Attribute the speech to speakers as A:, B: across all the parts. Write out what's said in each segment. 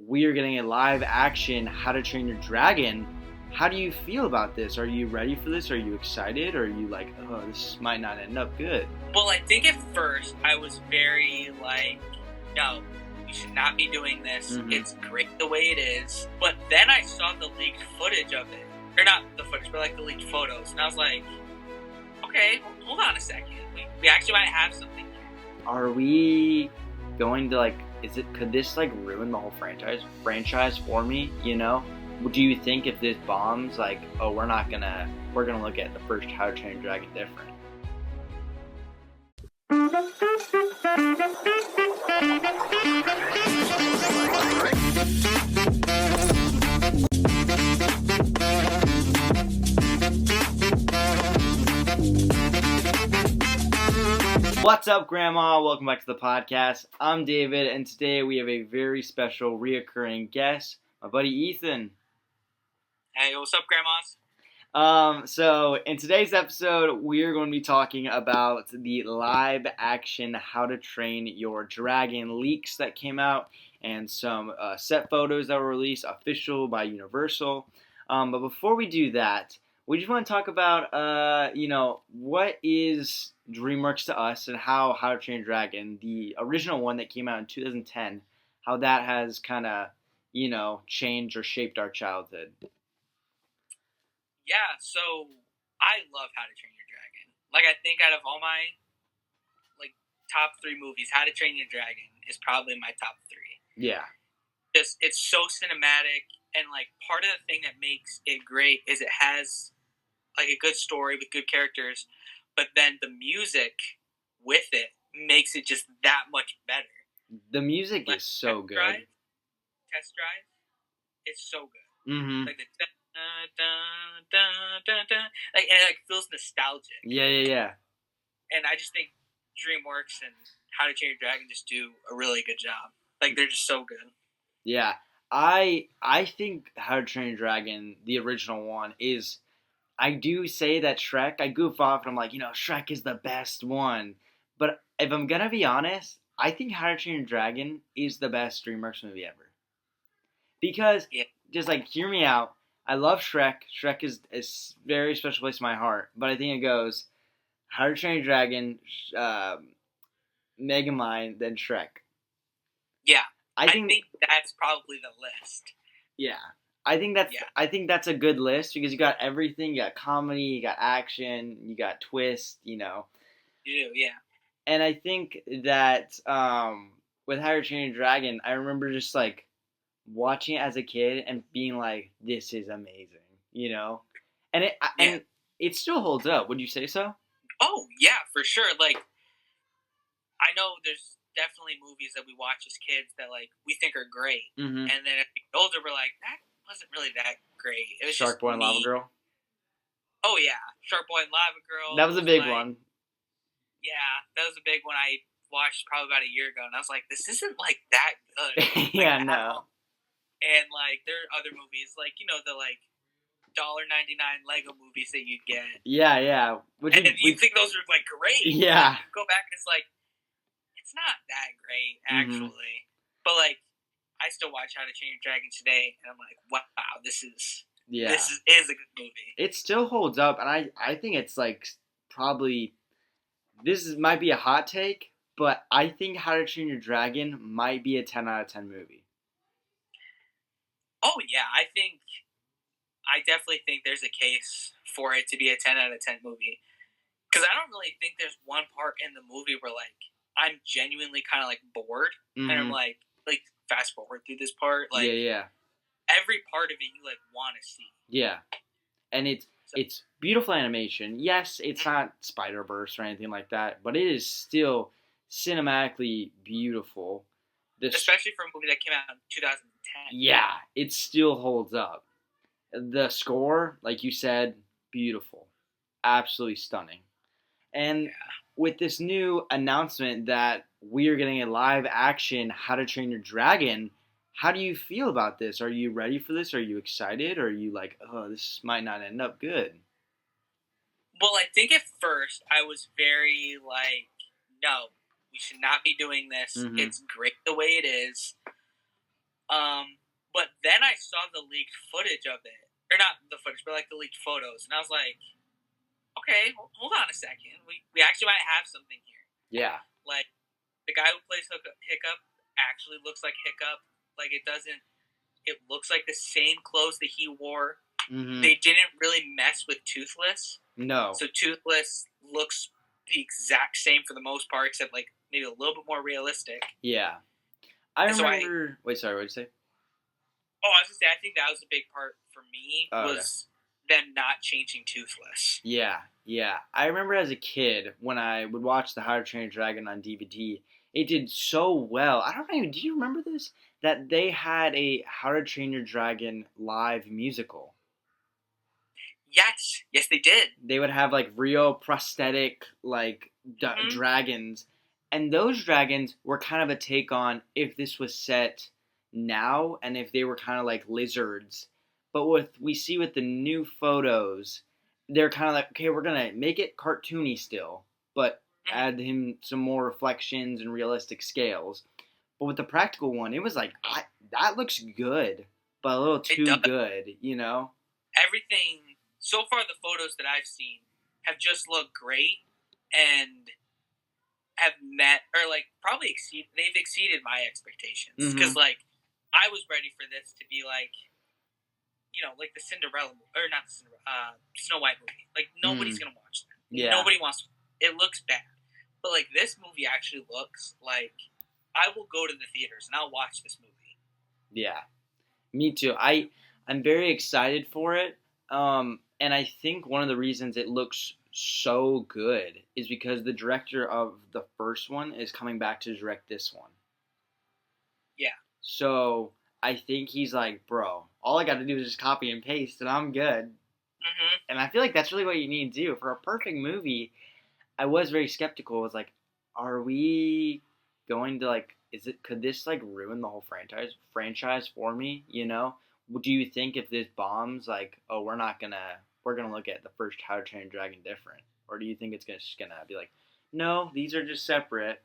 A: we are getting a live action How to Train Your Dragon. How do you feel about this? Are you ready for this? Are you excited? Or are you like, oh, this might not end up good?
B: Well, I think at first I was very like, no, we should not be doing this.
A: Mhm.
B: It's great the way it is. But then I saw the leaked footage of it. Or not the footage, but like the leaked photos. And I was like, okay, hold on a second. We actually might have something here.
A: Are we going to could this like ruin the whole franchise for me, you know? Do you think if this bombs, like, oh, we're gonna look at the first How to Train Your Dragon different? What's up, Grandma? Welcome back to the podcast. I'm David, and today we have a very special reoccurring guest, my buddy Ethan.
B: Hey, what's up, Grandmas?
A: So in today's episode, we're going to be talking about the live action How to Train Your Dragon leaks that came out and some set photos that were released official by Universal. But before we do that, we just want to talk about, what is DreamWorks to us and how to Train Your Dragon, the original one that came out in 2010, how that has kind of, changed or shaped our childhood.
B: Yeah, so I love How to Train Your Dragon. Like, I think out of all my top 3 movies, How to Train Your Dragon is probably my top 3.
A: Yeah.
B: It's so cinematic, and like part of the thing that makes it great is it has like a good story with good characters, but then the music with it makes it just that much better.
A: The music is so good.
B: Test Drive, it's so good.
A: Mm-hmm.
B: Like the like, and it feels nostalgic.
A: Yeah.
B: And I just think DreamWorks and How to Train Your Dragon just do a really good job. Like, they're just so good.
A: Yeah, I think How to Train Your Dragon, the original one, is. I do say that Shrek. I goof off and I'm like, Shrek is the best one. But if I'm gonna be honest, I think How to Train Your Dragon is the best DreamWorks movie ever. Because just like, hear me out. I love Shrek. Shrek is a very special place in my heart. But I think it goes How to Train Your Dragon, Megamind, then Shrek.
B: Yeah, I think that's probably the list.
A: Yeah, I think that's a good list because you got everything. You got comedy, you got action, you got twist. You do,
B: yeah.
A: And I think that with How to Train Your Dragon, I remember just like watching it as a kid and being like, "This is amazing," and it still holds up. Would you say so?
B: Oh yeah, for sure. Like, I know there's definitely movies that we watch as kids that like we think are great,
A: Mm-hmm.
B: and then as we get older, we're like, that wasn't really that great. It was
A: Shark Boy and Lava Girl.
B: Oh yeah, Shark Boy and Lava Girl.
A: That was a big one.
B: Yeah, that was a big one. I watched probably about a year ago, and I was like, this isn't like that good.
A: Yeah, no.
B: And like there are other movies like the like $1.99 Lego movies that you'd get.
A: Yeah.
B: And you think those are like great.
A: Yeah.
B: Like, you go back and it's like, it's not that great actually. Mm-hmm. But like, I still watch How to Train Your Dragon today, and I'm like, wow, this is a good movie.
A: It still holds up, and I think it's like probably might be a hot take, but I think How to Train Your Dragon might be a 10 out of 10 movie.
B: Oh yeah, I definitely think there's a case for it to be a 10 out of 10 movie. Because I don't really think there's one part in the movie where, like, I'm genuinely kind of, like, bored. Mm-hmm. And I'm like, fast forward through this part. Like,
A: yeah.
B: Every part of it you, like, want to see.
A: Yeah. And it's beautiful animation. Yes, it's not Spider-Verse or anything like that, but it is still cinematically beautiful.
B: Especially for a movie that came out in 2010.
A: Yeah, it still holds up. The score, like you said, beautiful. Absolutely stunning. And with this new announcement that we are getting a live action How to Train Your Dragon, how do you feel about this? Are you ready for this? Are you excited? Or are you like, oh, this might not end up good?
B: Well, I think at first I was very like, no, we should not be doing this. Mm-hmm. It's great the way it is. the leaked footage of it, or not the footage, but like the leaked photos, and I was like, okay, hold on a second, we actually might have something here.
A: Yeah.
B: Like the guy who plays Hiccup actually looks like Hiccup. Like it doesn't. It looks like the same clothes that he wore.
A: Mm-hmm.
B: They didn't really mess with Toothless.
A: No.
B: So Toothless looks the exact same for the most part, except like maybe a little bit more realistic.
A: Yeah. I
B: And so
A: remember. Wait, sorry. What did you say?
B: Oh, I was gonna say, I think that was a big part for me,
A: Oh,
B: was them not changing Toothless.
A: Yeah. I remember as a kid when I would watch the How to Train Your Dragon on DVD. It did so well. I don't know. Do you remember this? That they had a How to Train Your Dragon live musical.
B: Yes, they did.
A: They would have like real prosthetic like
B: Mhm.
A: dragons, and those dragons were kind of a take on if this was set now and if they were kind of like lizards. But we see with the new photos, they're kind of like, okay, we're gonna make it cartoony still, but
B: Mhm.
A: add him some more reflections and realistic scales. But with the practical one, it was like that looks good, but a little too good, you know?
B: Everything so far, the photos that I've seen have just looked great and have met, or like probably they've exceeded my expectations, because like I was ready for this to be like, like the Cinderella, or not the Cinderella, Snow White movie. Like nobody's gonna watch that.
A: Yeah.
B: Nobody wants. It looks bad, but like this movie actually looks like I will go to the theaters and I'll watch this movie.
A: Yeah, me too. I'm very excited for it. And I think one of the reasons it looks so good is because the director of the first one is coming back to direct this one.
B: Yeah.
A: So I think he's like, bro, all I got to do is just copy and paste, and I'm good.
B: Mm-hmm.
A: And I feel like that's really what you need to do for a perfect movie. I was very skeptical. I was like, are we going to like? Could this like ruin the whole franchise for me? You know? Do you think if this bombs, like, oh, we're gonna look at the first How to Train Your Dragon different, or do you think it's just gonna be like, no, these are just separate?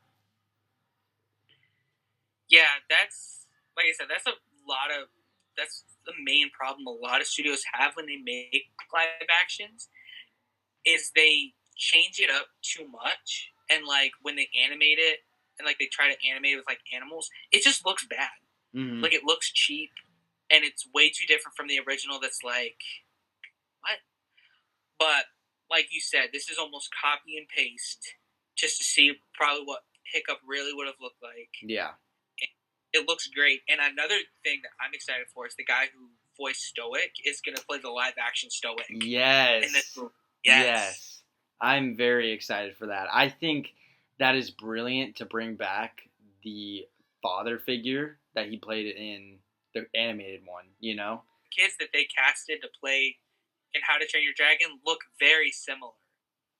B: Yeah, that's like I said. That's the main problem a lot of studios have when they make live actions, is they change it up too much, and like when they animate it and like they try to animate it with like animals, it just looks bad.
A: Mm-hmm.
B: Like it looks cheap, and it's way too different from the original. That's like, what? But like you said, this is almost copy and paste just to see probably what Hiccup really would have looked like.
A: Yeah.
B: It looks great. And another thing that I'm excited for is the guy who voiced Stoic is going to play the live action Stoic.
A: Yes.
B: In this movie.
A: Yes. I'm very excited for that. I think that is brilliant to bring back the father figure that he played in the animated one, you know?
B: Kids that they casted to play in How to Train Your Dragon look very similar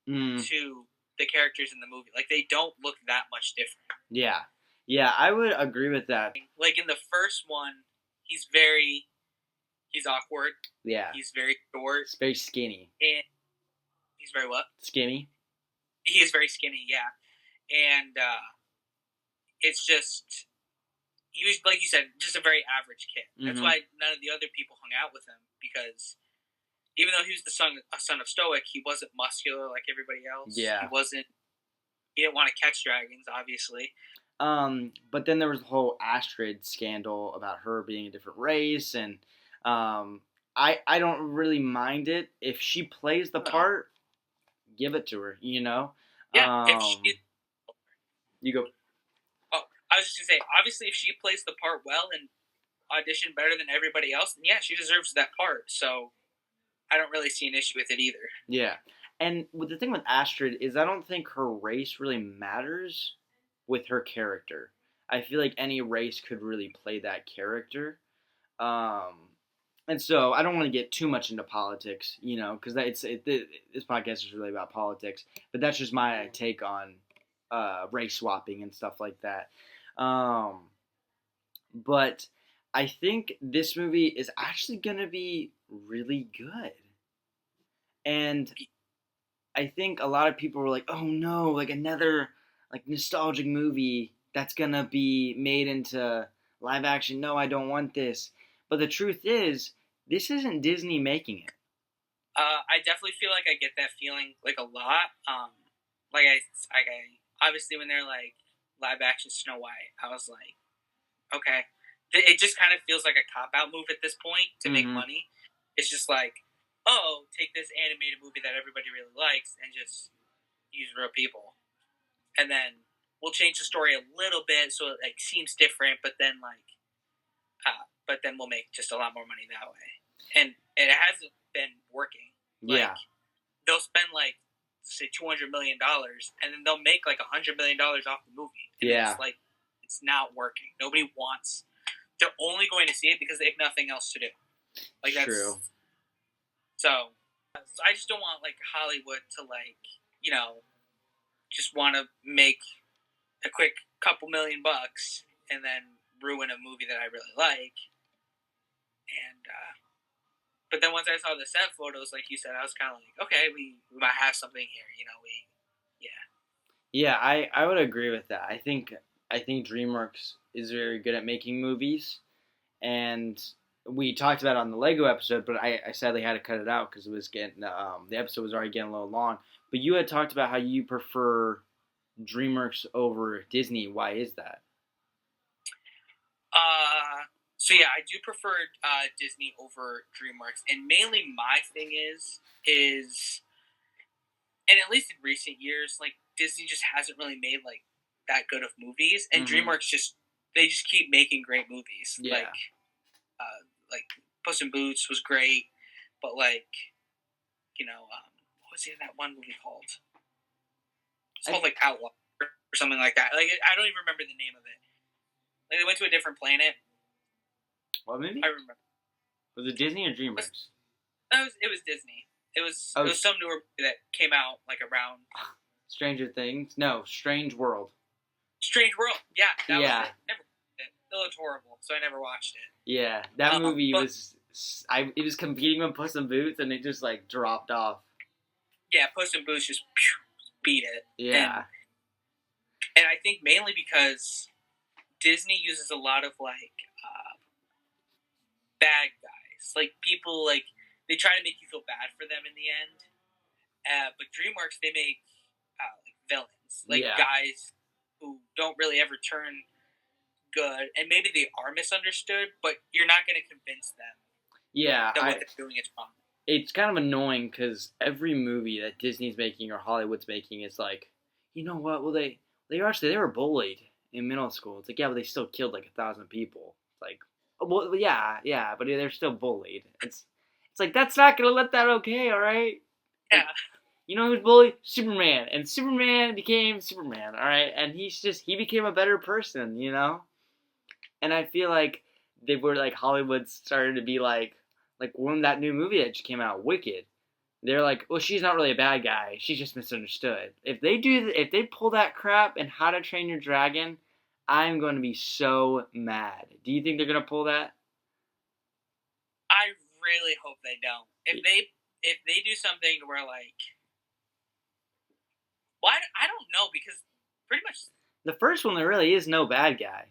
B: to the characters in the movie. Like, they don't look that much different.
A: Yeah, I would agree with that.
B: Like, in the first one, he's awkward.
A: Yeah.
B: He's very short.
A: He's very skinny.
B: And he's very what?
A: Skinny.
B: He is very skinny, yeah. And it's just, he was, like you said, just a very average kid. That's why none of the other people hung out with him, because even though he was the son of Stoic, he wasn't muscular like everybody else.
A: Yeah.
B: He didn't want to catch dragons, obviously.
A: But then there was the whole Astrid scandal about her being a different race, and I don't really mind it. If she plays the part, give it to her, you know?
B: Yeah, if she...
A: You go.
B: Oh, I was just going to say, obviously if she plays the part well and auditioned better than everybody else, then yeah, she deserves that part, so I don't really see an issue with it either.
A: Yeah, and the thing with Astrid is I don't think her race really matters with her character. I feel like any race could really play that character. And so I don't want to get too much into politics, you know, because this podcast is really about politics. But that's just my take on race swapping and stuff like that. But I think this movie is actually going to be really good. And I think a lot of people were like, oh no, like another like nostalgic movie that's going to be made into live action. No, I don't want this. But the truth is, this isn't Disney making it.
B: I definitely feel like I get that feeling like a lot. Like I obviously when they're like live action Snow White, I was like, okay, it just kind of feels like a cop out move at this point to make money. It's just like, oh, take this animated movie that everybody really likes and just use real people, and then we'll change the story a little bit so it like seems different, but then we'll make just a lot more money that way, and it hasn't been working.
A: Yeah.
B: They'll spend like say $200 million, and then they'll make like $100 million off the movie. And
A: Yeah.
B: it's like it's not working. Nobody wants. They're only going to see it because they have nothing else to do. Like that's
A: true.
B: So I just don't want like Hollywood to like just want to make a quick couple $1,000,000 and then ruin a movie that I really like. And but then once I saw the set photos, like you said, I was kind of like, okay, we might have something here.
A: Yeah, I would agree with that. I think DreamWorks is very good at making movies, and we talked about it on the Lego episode, but I sadly had to cut it out because it was getting the episode was already getting a little long. But you had talked about how you prefer DreamWorks over Disney. Why is that?
B: So yeah, I do prefer Disney over DreamWorks, and mainly my thing is, and at least in recent years, like Disney just hasn't really made like that good of movies, and DreamWorks just keep making great movies.
A: Yeah.
B: Like Puss in Boots was great, but like what was that one movie called? It's called like Outlaw or something like that. Like I don't even remember the name of it. Like they went to a different planet.
A: What movie?
B: I remember.
A: Was it Disney or DreamWorks?
B: It was Disney. It was some newer movie that came out like around
A: Stranger Things? No, Strange World.
B: Strange World. Yeah. That
A: Yeah.
B: was it. Never watched it. It looked horrible, so I never watched it.
A: Yeah, that movie was. It was competing with Puss in Boots, and it just like dropped off.
B: Yeah, Puss in Boots just beat it.
A: Yeah.
B: And I think mainly because Disney uses a lot of like bad guys, like people like they try to make you feel bad for them in the end. But DreamWorks they make like villains, like guys who don't really ever turn good, and maybe they are misunderstood, but you're not going to convince them.
A: Yeah,
B: that what they're doing is wrong.
A: It's kind of annoying because every movie that Disney's making or Hollywood's making is like, you know what? Well, they were bullied in middle school. It's like, yeah, but they still killed like 1,000 people. It's like, well, yeah, but they're still bullied. It's like that's not gonna let that okay, all right?
B: Yeah.
A: Like, you know who's bullied? Superman, and Superman became Superman, all right? And he became a better person, you know? And I feel like they were like Hollywood started to be like when that new movie that just came out, Wicked. They're like, well, she's not really a bad guy. She's just misunderstood. If they pull that crap in How to Train Your Dragon, I'm going to be so mad. Do you think they're going to pull that?
B: I really hope they don't. If they do something where like, well, I don't know because pretty much
A: the first one there really is no bad guy.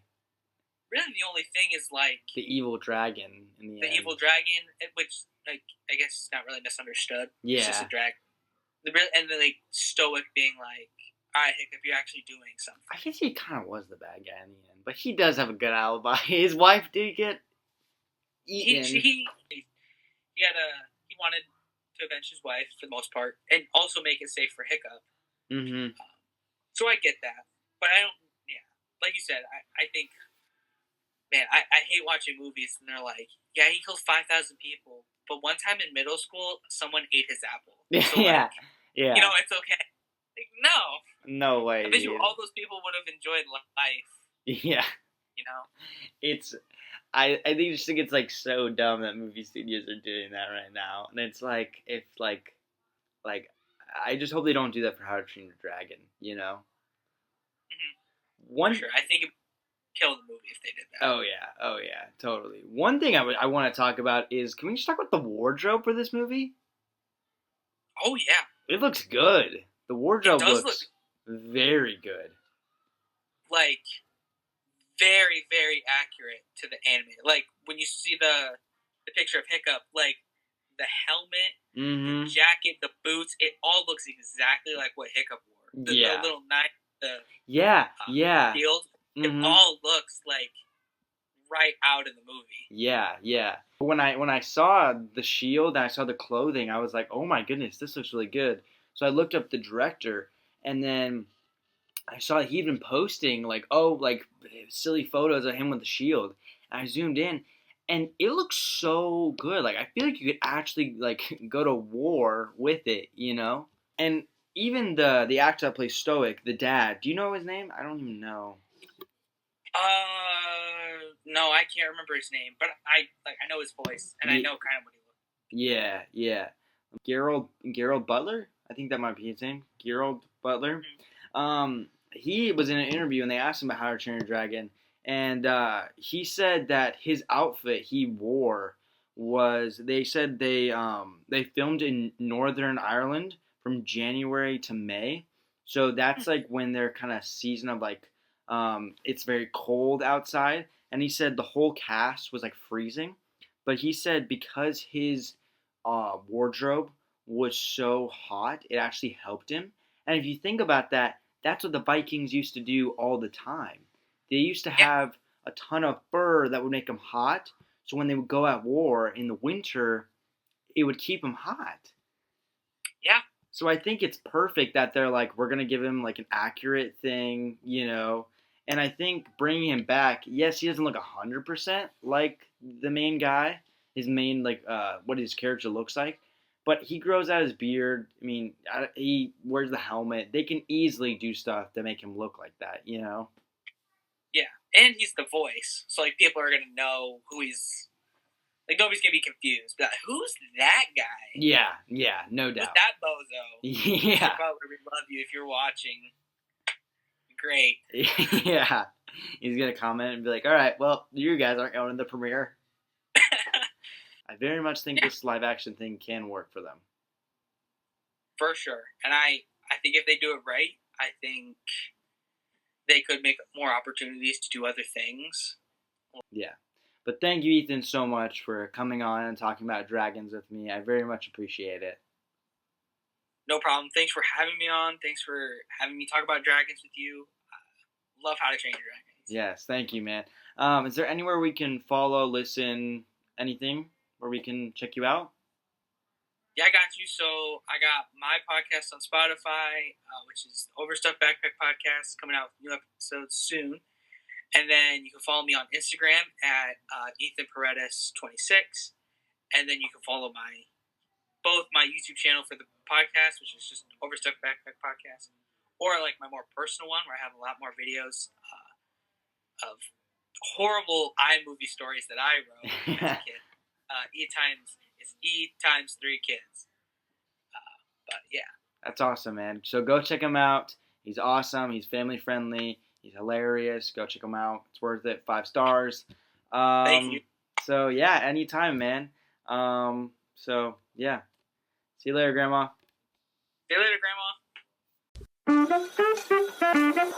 B: Really, the only thing is like
A: the evil dragon in the end.
B: Evil dragon, which like I guess is not really misunderstood.
A: Yeah,
B: it's just a dragon. And the like stoic being like, all right, Hiccup, you're actually doing something.
A: I guess he kind of was the bad guy in the end, but he does have a good alibi. His wife did get eaten.
B: He wanted to avenge his wife for the most part, and also make it safe for Hiccup.
A: Mm-hmm.
B: So I get that, but I don't. Yeah, like you said, I think. Man, I hate watching movies and they're like, yeah, he killed 5,000 people, but one time in middle school, someone ate his apple. So
A: yeah.
B: You know, it's okay. Like,
A: no way.
B: I bet you all those people would have enjoyed life.
A: Yeah.
B: You know,
A: it's. I just think it's like so dumb that movie studios are doing that right now, and it's like I just hope they don't do that for How to Train Your Dragon. You know.
B: Mm-hmm. Sure, I think. Kill the movie if they did that.
A: Oh yeah, totally. One thing I want to talk about is, can we just talk about the wardrobe for this movie?
B: Oh yeah,
A: it looks good. The wardrobe looks very good.
B: Like very, very accurate to the anime. Like when you see the picture of Hiccup, like the helmet, the jacket, the boots, it all looks exactly like what Hiccup wore. The little knife, the shield, it all looks like right out of the movie.
A: Yeah. When I saw the shield and I saw the clothing, I was like, oh my goodness, this looks really good. So I looked up the director, and then I saw he'd been posting like silly photos of him with the shield. And I zoomed in, and it looks so good. Like I feel like you could actually like go to war with it, you know. And even the actor that plays Stoic, the dad. Do you know his name? I don't even know.
B: No, I can't remember his name, but I know his voice, and I know kind of what he looks.
A: Yeah. Gerald Butler? I think that might be his name. Gerald Butler.
B: Mm-hmm.
A: He was in an interview and they asked him about How to Train Your Dragon, and he said that his outfit he wore was. They said they filmed in Northern Ireland from January to May, so that's like when they're kind of season of like it's very cold outside, and he said the whole cast was like freezing, but he said because his wardrobe was so hot, it actually helped him. And if you think about that, that's what the Vikings used to do all the time. They used to have a ton of fur that would make them hot. So when they would go at war in the winter, it would keep them hot.
B: Yeah.
A: So I think it's perfect that they're like, we're going to give him like an accurate thing, you know. And I think bringing him back, yes, he doesn't look 100% like the main guy, his main, like, what his character looks like. But he grows out his beard. I mean, he wears the helmet. They can easily do stuff to make him look like that, you know?
B: Yeah, and he's the voice. So, like, people are going to know who he's... Like, nobody's going to be confused. But who's that guy?
A: Yeah, no doubt.
B: Who's that bozo?
A: Yeah.
B: Mr. Butler, we love you if you're watching. Great.
A: Yeah. He's going to comment and be like, all right, well, you guys aren't going to the premiere. I very much think this live action thing can work for them.
B: For sure. And I think if they do it right, I think they could make more opportunities to do other things.
A: Yeah. But thank you, Ethan, so much for coming on and talking about dragons with me. I very much appreciate it.
B: No problem. Thanks for having me on. Thanks for having me talk about dragons with you. Love How to Train Your Dragons.
A: Yes, thank you, man. Is there anywhere we can follow, listen, anything where we can check you out?
B: Yeah, I got you. So I got my podcast on Spotify, which is Overstuffed Backpack Podcast, coming out with new episodes soon. And then you can follow me on Instagram at Ethan Paredes26. And then you can follow both my YouTube channel for the podcast, which is just Overstuffed Backpack Podcast, or like my more personal one where I have a lot more videos of horrible iMovie stories that I wrote as a kid. It's E times 3 kids. But yeah.
A: That's awesome, man. So go check him out. He's awesome. He's family friendly. He's hilarious. Go check him out. It's worth it. 5 stars.
B: Thank you.
A: So yeah, anytime, man. So yeah. See you later, Grandma.
B: See you later, Grandma.